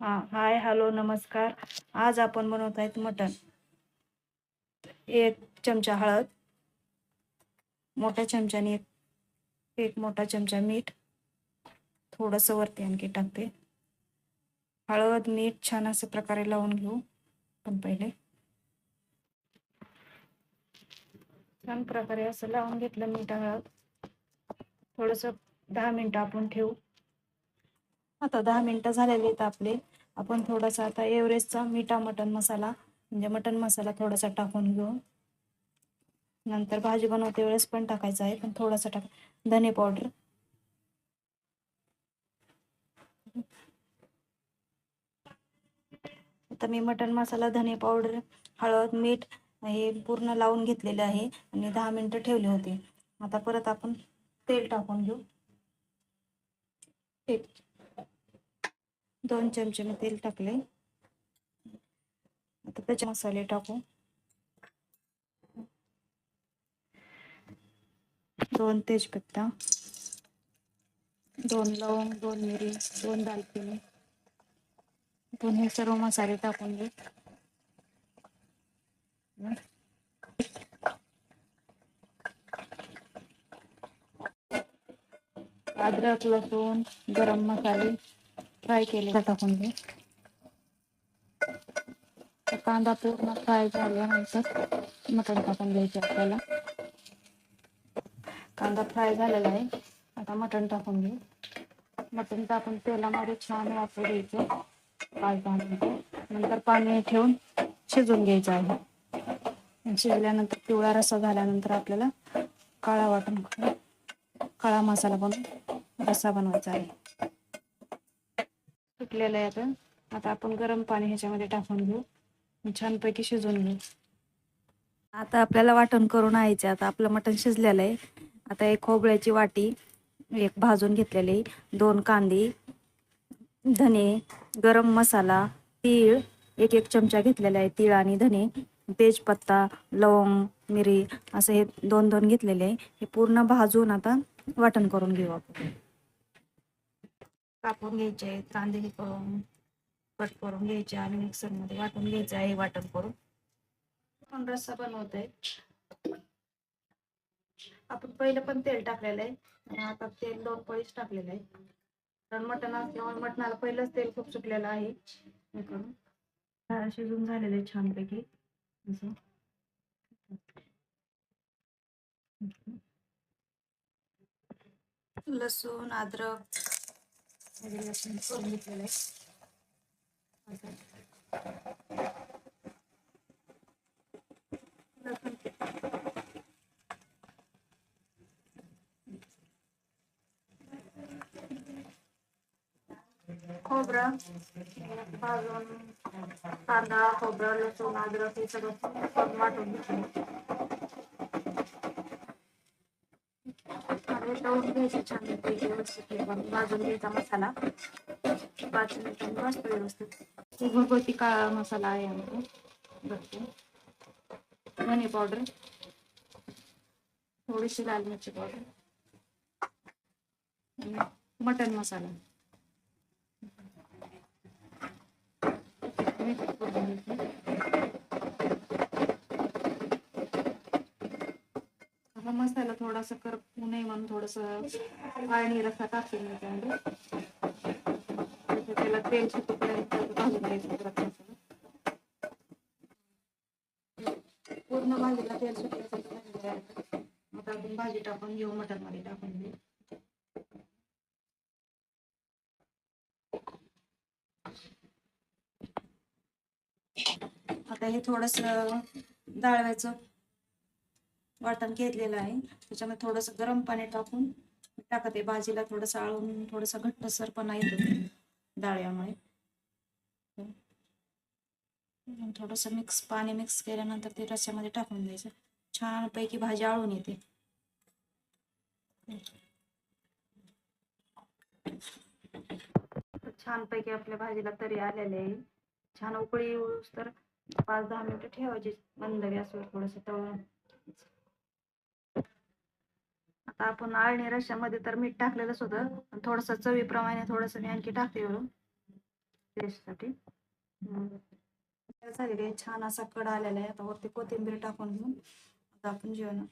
Hi hello नमस्कार. आज आपण बनवत आहेत मटण. 1 चमचा हळद, मोठ्या चमच्याने एक मोठा चमचा मीठ, थोडंसं वरती आणखी टाकते. हळद मीठ छान असं प्रकारे लावून घेऊ. पण पहिले छान प्रकारे असं लावून घेतलं मीठ हळद. थोडंसं 10 मिनिटं आपण ठेवू. आता 10 मिनिटं झालेली आहेत आपले. आपण थोडासा आता एव्हरेस्टचा मीठा मटण मसाला म्हणजे मटण मसाला थोडासा टाकून घेऊ. नंतर भाजी बनवते वेळेस पण टाकायचा आहे, पण थोडासा धने पावडर, आता मी मटण मसाला धने पावडर हळद मीठ हे पूर्ण लावून घेतलेले आहे आणि 10 मिनिटं ठेवले होते. आता परत आपण तेल टाकून घेऊ. 2 चमचे मी तेल टाकले. आता त्याचे मसाले टाकू. 2 तेजपत्ता, 2 लवंग, 2 मिरी, 2 दालचिनी, हे सर्व मसाले टाकून घेऊ. अद्रक लसूण गरम मसाले फ्राय केले टाकून घेऊ. कांदा पूर्ण फ्राय झाल्यानंतर मटण टाकून घ्यायचे आपल्याला. कांदा फ्राय झालेला आहे. आता मटण टाकून घेऊ. मटण टाकून तेलामध्ये छान वाफू द्यायचं 5-10 मिनिटं. नंतर पाणी ठेवून शिजवून घ्यायचं आहे. शिजल्यानंतर पिवळा रस्सा झाल्यानंतर आपल्याला काळा मसाला बनवून रस्सा बनवायचा आहे. सुटलेलं आहे. आता आपण गरम पाणी ह्याच्यामध्ये टाकून घेऊ. छानपैकी शिजवून घेऊ. आता आपल्याला वाटण करून यायचे. आता आपलं मटण शिजलेलं आहे. आता एक खोबऱ्याची वाटी एक भाजून घेतलेली, 2 कांदे, धने, गरम मसाला, तीळ 1 चमचा घेतलेला आहे. तीळ आणि धने, तेजपत्ता, लवंग, मिरी असं हे 2-2 घेतलेले आहे. हे पूर्ण भाजून आता वाटण करून घेऊ. आपण कापून घ्यायचे कांदे हे करून कट करून घ्यायचे आणि मिक्सरमध्ये वाटून घ्यायचे आहे. वाटण करून आपण रस्सा बनवतोय. आपण पहिलं पण तेल टाकलेलं आहे आणि आता तेल 2 पळीच टाकलेलं आहे. कारण मटण असल्यामुळे मटणाला पहिलंच तेल खूप सुटलेलं आहे. हे करून शिजून झालेलं आहे छानपैकी. असं लसूण अद्रक लसूण करून घेतलेलं आहे. खोबरं भाजून कांदा खोबरं लसूण अद्रक हे सगळं वाटून घेतलं. तळून घ्यायचे छानपैकी व्यवस्थित भाजून घ्यायचा मसाला. 5 मिनिटांनी भाजतो व्यवस्थित. घरगुती काळा मसाला आहे आमचा. धने पावडर, थोडीशी लाल मिरची पावडर, मटन मसाला, मसाला थोडासा करपू नये म्हणून थोडस आळणी रस्सा टाकते मी त्यामध्ये. त्याला तेल सुटेपर्यंत भाजून घ्यायचं. पूर्ण भाजीला तेल सुटेपर्यंत आता आपण भाजी टाकून घेऊ. मटण मध्ये टाकून घेऊ. आता हे थोडस डाळव्याचं वाटण घेतलेलं आहे. त्याच्यामध्ये थोडस गरम पाणी टाकून टाकते भाजीला. थोडस आळून थोडस घट्टसरपणा येतो डाळ्यामुळे. थोडस पाणी मिक्स केल्यानंतर ते रस्स्यामध्ये टाकून द्यायचं. छानपैकी भाजी आळून येते. छानपैकी आपल्या भाजीला तरी आलेले आहे. छान उकळी येऊस तर 5-10 मिनिटं ठेवायची मंद गॅसवर थोडस तळून. आता आपण आळणी रश्श्यामध्ये तर मीठ टाकलेलंच होतं. थोडस चवीप्रमाणे थोडस मी आणखी टाकते वरून. टेस्टसाठी. झालेली आहे, छान असा कड आलेला आहे. आता वरती कोथिंबीर टाकून घेऊन आता आपण जेवण